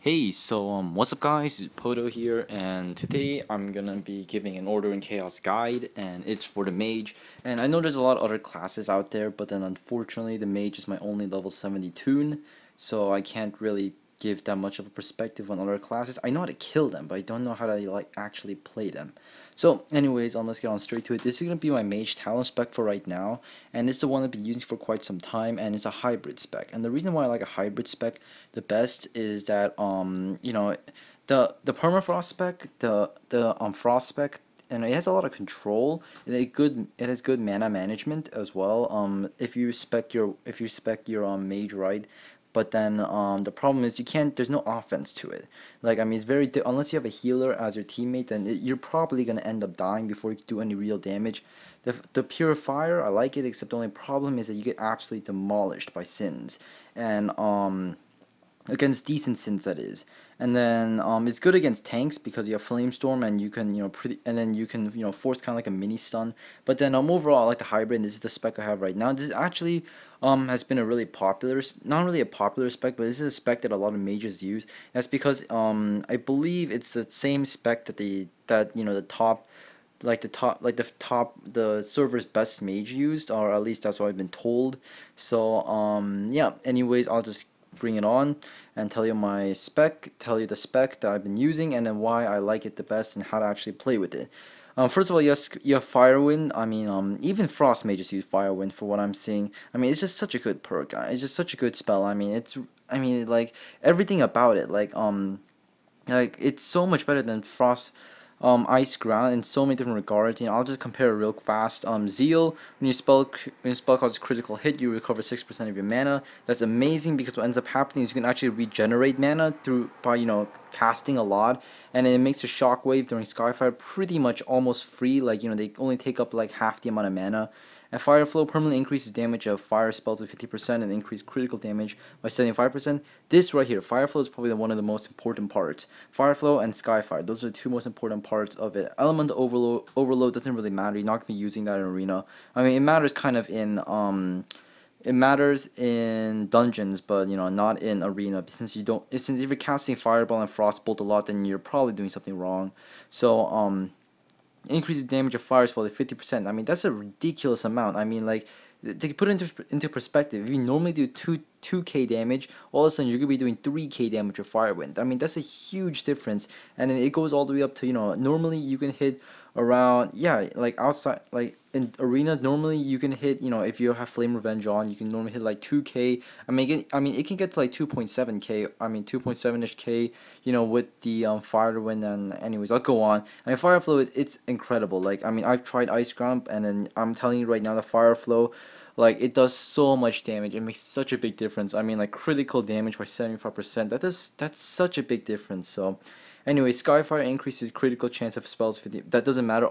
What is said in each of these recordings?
Hey, what's up guys, it's Pohdoh here, and today I'm gonna be giving an Order and Chaos guide, and it's for the Mage. And I know there's a lot of other classes out there, but then unfortunately the Mage is my only level 70 toon, so I can't really give that much of a perspective on other classes. I know how to kill them, but I don't know how to actually play them. So anyways, let's get on straight to it. This is gonna be my Mage talent spec for right now, and it's the one I've been using for quite some time, and it's a hybrid spec. And the reason why I like a hybrid spec the best is that the permafrost spec, the frost spec, and it has a lot of control, and it has good mana management as well. If you spec your mage right, but then the problem is there's no offense to it. Like, I mean, it's unless you have a healer as your teammate, then you're probably gonna end up dying before you can do any real damage. The purifier, I like it, except the only problem is that you get absolutely demolished by sins, and against decent sins, that is. And then it's good against tanks because you have flamestorm, and you can and then you can force kind of like a mini stun. But then overall I like the hybrid, and this is the spec I have right now. This actually has been a really popular, not really a popular spec, but this is a spec that a lot of mages use. That's because I believe it's the same spec that the server's best mage used, or at least that's what I've been told. So yeah, anyways, I'll just bring it on and tell you the spec that I've been using, and then why I like it the best and how to actually play with it. First of all, yes, you have Firewind. I mean, even Frost mages use Firewind for what I'm seeing. I mean, it's just such a good perk, guy. It's just such a good spell. I mean, like everything about it, like it's so much better than Frost Ice Ground in so many different regards. I'll just compare it real fast. Zeal, when your spell causes critical hit, you recover 6% of your mana. That's amazing because what ends up happening is you can actually regenerate mana by casting a lot, and it makes a shockwave during Skyfire pretty much almost free. Like, they only take up like half the amount of mana. And Fire Flow permanently increases damage of fire spells with 50% and increase critical damage by 75%. This right here, Fire Flow, is probably one of the most important parts. Fire Flow and Skyfire, those are the two most important parts of it. Element overload doesn't really matter. You're not gonna be using that in arena. I mean, it matters in dungeons, but not in arena, since if you're casting Fireball and Frostbolt a lot, then you're probably doing something wrong. So increases damage of fire spell by 50%. I mean, that's a ridiculous amount. I mean, like, to put it into perspective, if you normally do 2k damage, all of a sudden you're gonna be doing 3k damage with Firewind. I mean, that's a huge difference, and then it goes all the way up to normally you can hit around, yeah, like outside, like in arenas normally you can hit, if you have Flame Revenge on, you can normally hit like 2k. It can get to like 2.7k. I mean 2.7ish k, with the Firewind. And anyways, I'll go on. I mean, Fire Flow, it's incredible. Like, I mean, I've tried Ice Ground, and then I'm telling you right now, the Fire Flow, like, it does so much damage. It makes such a big difference. I mean, like, critical damage by 75%. That's such a big difference. So anyway, Skyfire increases critical chance of spells 50. That doesn't matter.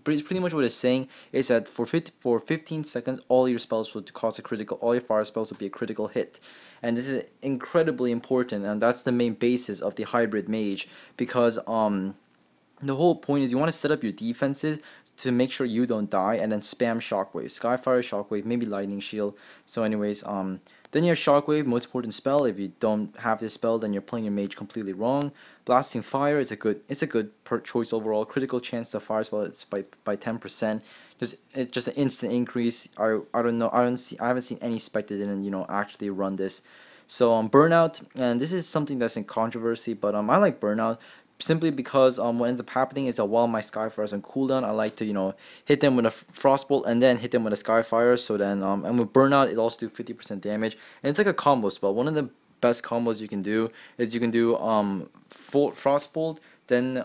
Pretty much what it's saying is that for 15 seconds, all your spells will cause a critical. All your fire spells will be a critical hit, and this is incredibly important. And that's the main basis of the hybrid mage, because the whole point is you want to set up your defenses to make sure you don't die, and then spam Shockwave, Skyfire, Shockwave, maybe Lightning Shield. So anyways, then you have Shockwave, most important spell. If you don't have this spell, then you're playing your mage completely wrong. Blasting Fire is a good choice overall. Critical chance to fire spell is by 10%. It's just an instant increase. I don't know. I haven't seen any spec that didn't actually run this. So Burnout, and this is something that's in controversy, but I like Burnout simply because what ends up happening is that while my Skyfire is on cooldown, I like to hit them with a Frostbolt and then hit them with a Skyfire. So then and with Burnout, it also do 50% damage, and it's like a combo spell. One of the best combos you can do is you can do Frostbolt, then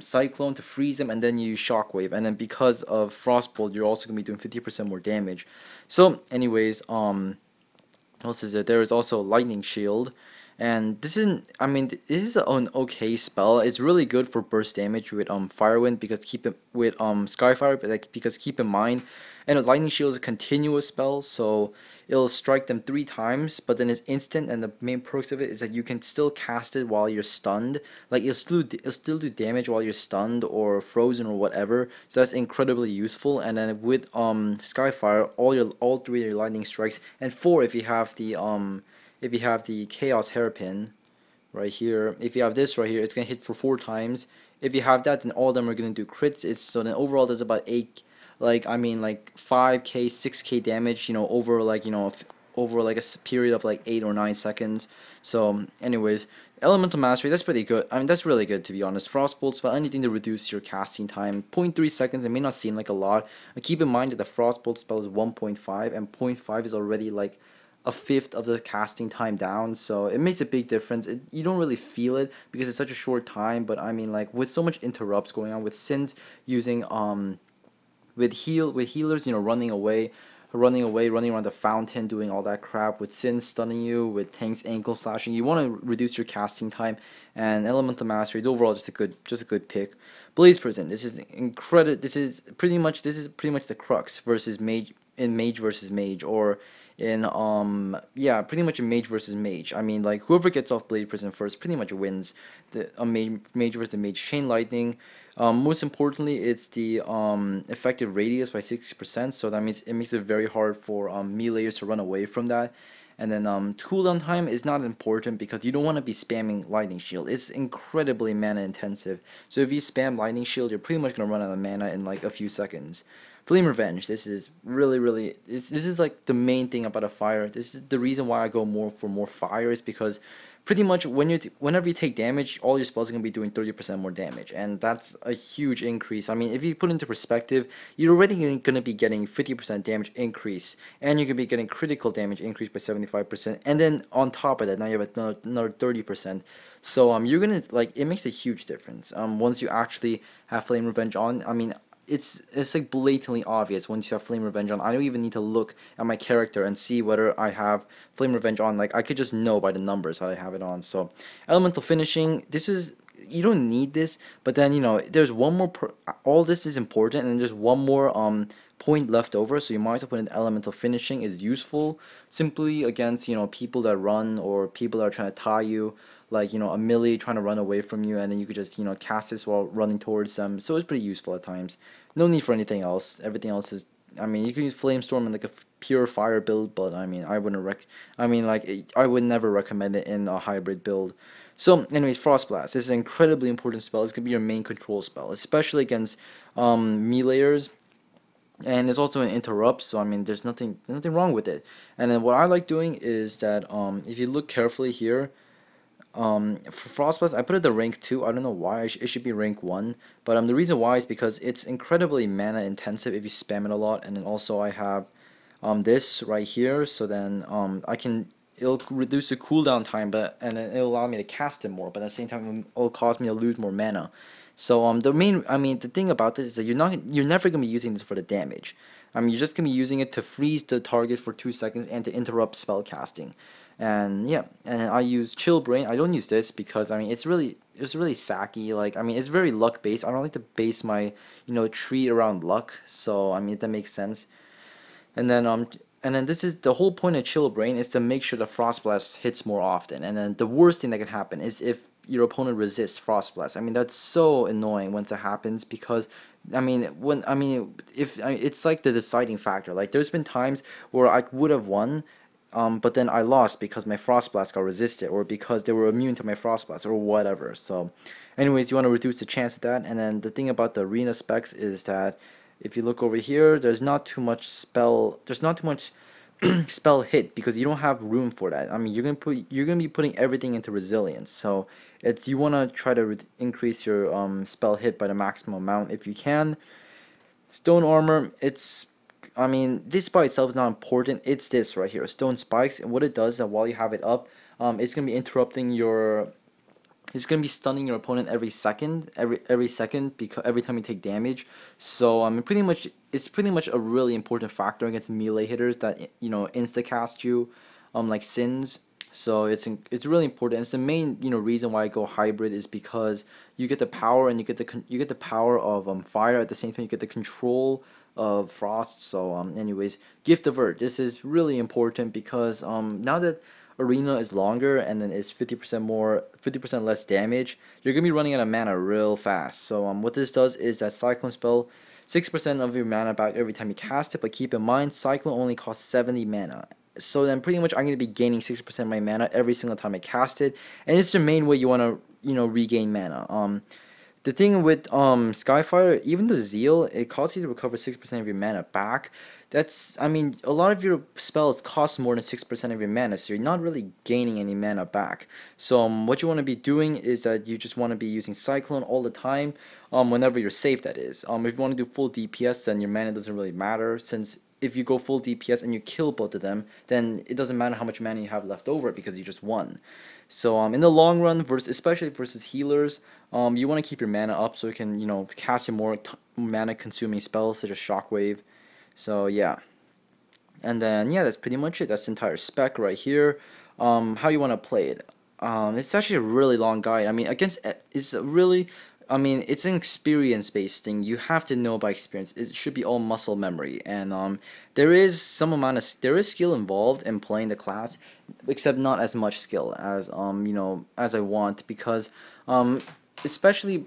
Cyclone to freeze them, and then you use Shockwave, and then because of Frostbolt, you're also gonna be doing 50% more damage. So anyways, what else is it? There is also Lightning Shield, and this isn't. I mean, this is an okay spell. It's really good for burst damage with Firewind, because keep it with Skyfire, but because keep in mind, and Lightning Shield is a continuous spell, so it'll strike them 3 times, but then it's instant. And the main perks of it is that you can still cast it while you're stunned. Like, it'll still do damage while you're stunned or frozen or whatever. So that's incredibly useful. And then with Skyfire, all 3 of your lightning strikes, and 4 if you have the Chaos Hairpin, right here. If you have this right here, it's gonna hit for 4 times. If you have that, then all of them are gonna do crits. It's so then overall there's about 8, like I mean like 5k, 6k damage, over like over like a period of like 8 or 9 seconds. So anyways, elemental mastery, that's pretty good. I mean that's really good to be honest. Frostbolt spell, anything to reduce your casting time. 0.3 seconds. It may not seem like a lot. And keep in mind that the Frostbolt spell is 1.5, and 0.5 is already like a fifth of the casting time down, so it makes a big difference. You don't really feel it because it's such a short time, but I mean like with so much interrupts going on, with Sins using with healers, running around the fountain, doing all that crap, with Sins stunning you, with tanks ankle slashing, you want to reduce your casting time, and Elemental Mastery is overall just a good pick. Blaze Prison, this is incredible. This is pretty much the crux versus Mage, in Mage versus Mage, or in yeah, pretty much in Mage versus Mage. I mean like whoever gets off Blade Prison first pretty much wins. The Mage versus Mage. Chain Lightning, most importantly, it's the effective radius by 60%, so that means it makes it very hard for meleeers to run away from that. And then cooldown time is not important because you don't want to be spamming Lightning Shield. It's incredibly mana intensive. So if you spam Lightning Shield, you're pretty much gonna run out of mana in like a few seconds. Flame Revenge. This is really this is like the main thing about a fire. This is the reason why I go more for more fire, is because pretty much whenever you take damage, all your spells are gonna be doing 30% more damage, and that's a huge increase. I mean, if you put into perspective, you're already gonna be getting 50% damage increase, and you're gonna be getting critical damage increase by 75%, and then on top of that, now you have another 30%. So you're gonna like, it makes a huge difference. Once you actually have Flame Revenge on, I mean, it's like blatantly obvious once you have Flame Revenge on. I don't even need to look at my character and see whether I have Flame Revenge on. Like I could just know by the numbers that I have it on. So Elemental Finishing, this is, you don't need this, but then there's one more all this is important, and there's one more point left over, so you might as well put in Elemental Finishing. Is useful simply against people that run, or people that are trying to tie you, like a melee trying to run away from you, and then you could just cast this while running towards them. So it's pretty useful at times. No need for anything else. Everything else is, I mean, you can use Flamestorm in like a pure fire build, but I mean, I wouldn't I mean, like, I would never recommend it in a hybrid build. So, anyways, Frost Blast. This is an incredibly important spell. It's gonna be your main control spell, especially against meleeers. And it's also an interrupt, so I mean, there's nothing wrong with it. And then what I like doing is that if you look carefully here, for Frostblast, I put it at rank 2. I don't know why. It should be rank 1. But the reason why is because it's incredibly mana intensive if you spam it a lot. And then also I have this right here. So then it'll reduce the cooldown time, and then it'll allow me to cast it more. But at the same time, it'll cause me to lose more mana. So the thing about this is that you're never gonna be using this for the damage. You're just gonna be using it to freeze the target for 2 seconds and to interrupt spell casting. And yeah, and I use Chill Brain. I don't use this because I mean it's really sacky. Like I mean it's very luck based. I don't like to base my tree around luck. So I mean if that makes sense. And then this is the whole point of Chill Brain, is to make sure the Frost Blast hits more often. And then the worst thing that can happen is if your opponent resists Frost Blast. I mean that's so annoying once it happens, because it's like the deciding factor. Like there's been times where I would have won, but then I lost because my Frost Blast got resisted, or because they were immune to my Frost Blast, or whatever. So, anyways, you want to reduce the chance of that. And then the thing about the arena specs is that if you look over here, there's not too much spell hit, because you don't have room for that. I mean, you're gonna be putting everything into resilience. So it's, you want to try to increase your spell hit by the maximum amount if you can. Stone armor, I mean, this by itself is not important. It's this right here, Stone Spikes, and what it does is that while you have it up, it's gonna be it's gonna be stunning your opponent every second, because every time you take damage. So it's pretty much a really important factor against melee hitters that insta cast you, like Sins. So it's really important. It's the main reason why I go hybrid, is because you get the power, and you get the power of fire, at the same time you get the control of frost. So anyways, Gift of Earth. This is really important because now that arena is longer, and then it's 50% less damage, you're gonna be running out of mana real fast. So what this does is that Cyclone spell 6% of your mana back every time you cast it, but keep in mind Cyclone only costs 70 mana. So then pretty much I'm going to be gaining 60% of my mana every single time I cast it, and it's the main way you want to, regain mana. The thing with Skyfire, even the Zeal, it causes you to recover 6% of your mana back. I mean, a lot of your spells cost more than 6% of your mana, so you're not really gaining any mana back. So what you want to be doing is that you just want to be using Cyclone all the time, whenever you're safe, that is. If you want to do full DPS, then your mana doesn't really matter, since if you go full DPS and you kill both of them, then it doesn't matter how much mana you have left over because you just won. So in the long run, especially versus healers, you want to keep your mana up so you can, cast your more mana consuming spells such as Shockwave. So yeah. And then yeah, that's pretty much it. That's the entire spec right here. How you want to play it. It's actually a really long guide. I mean, it's a really, I mean, it's an experience-based thing. You have to know by experience. It should be all muscle memory, and there is there is skill involved in playing the class, except not as much skill as as I want, because um especially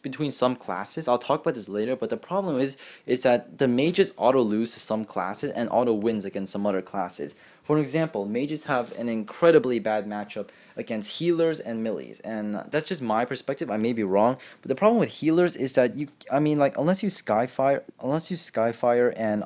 between some classes. I'll talk about this later, but the problem is that the mages auto lose to some classes and auto wins against some other classes. For example, mages have an incredibly bad matchup against healers and melees, and that's just my perspective. I may be wrong, but the problem with healers is that I mean, like, unless you Skyfire and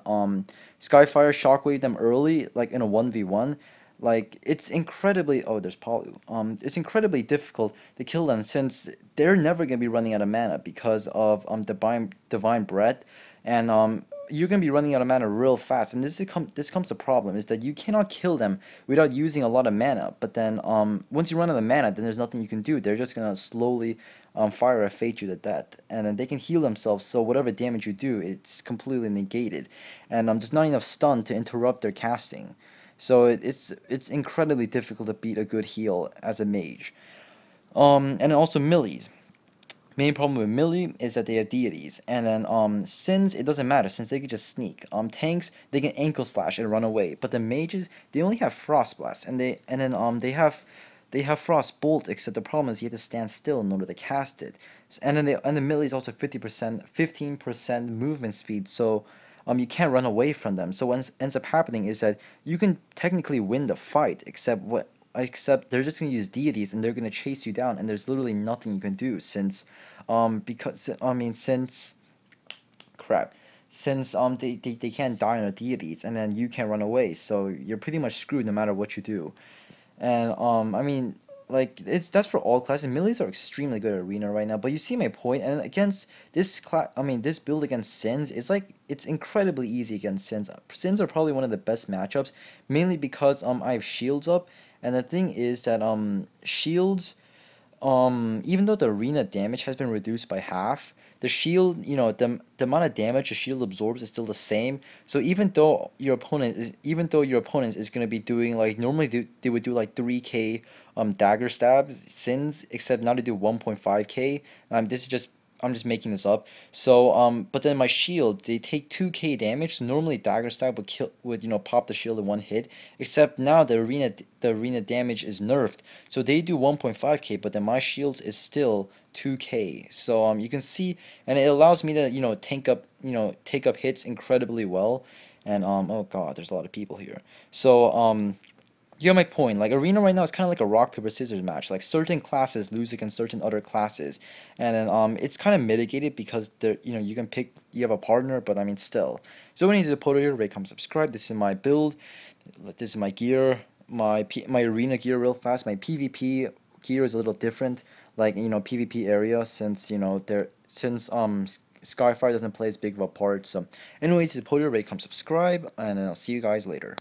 Skyfire Shockwave them early, like in a 1v1, like, it's incredibly, oh, there's Pohdoh. It's incredibly difficult to kill them, since they're never gonna be running out of mana because of divine breath, and you're gonna be running out of mana real fast. And this comes the problem, is that you cannot kill them without using a lot of mana. But then once you run out of mana, then there's nothing you can do. They're just gonna slowly fire a fate you to death, and then they can heal themselves. So whatever damage you do, it's completely negated, and there's not enough stun to interrupt their casting. So it's incredibly difficult to beat a good heal as a mage. And also melees. Main problem with melee is that they have deities, and then Sins, it doesn't matter since they can just sneak. Tanks, they can ankle slash and run away, but the mages, they only have frost blast, and they have frost bolt, except the problem is you have to stand still in order to cast it. And then the melee is also 15% movement speed, so you can't run away from them. So what ends up happening is that you can technically win the fight, except they're just gonna use deities and they're gonna chase you down, and there's literally nothing you can do, since because I mean since crap since they can't die on the deities, and then you can't run away, so you're pretty much screwed no matter what you do. And I mean, like, that's for all classes. Melees are extremely good at arena right now, but you see my point. And against this class, I mean, this build against Sins, it's incredibly easy against Sins. Sins are probably one of the best matchups, mainly because I have shields up, and the thing is that shields, even though the arena damage has been reduced by half, the shield, the amount of damage the shield absorbs is still the same. So even though your opponent is going to be doing, like, normally they would do like 3k dagger stabs, Sins, except now they do 1.5k. This is just I'm just making this up. So but then my shield, they take 2k damage. So normally dagger stab would pop the shield in one hit, except now the arena damage is nerfed. So they do 1.5k, but then my shields is still 2k. So you can see, and it allows me to take up hits incredibly well. And oh god, there's a lot of people here. So you get my point. Like, arena right now is kind of like a rock paper scissors match. Like, certain classes lose against certain other classes, and then it's kind of mitigated because you have a partner, but I mean, still. So when you do the Pohdoh here, rate, comment, subscribe. This is my build. This is my gear. My arena gear, real fast. My PvP gear is a little different. Like, PvP area, since Skyfire doesn't play as big of a part. So anyways, this is Pohdoh, rate, comment, subscribe, and I'll see you guys later.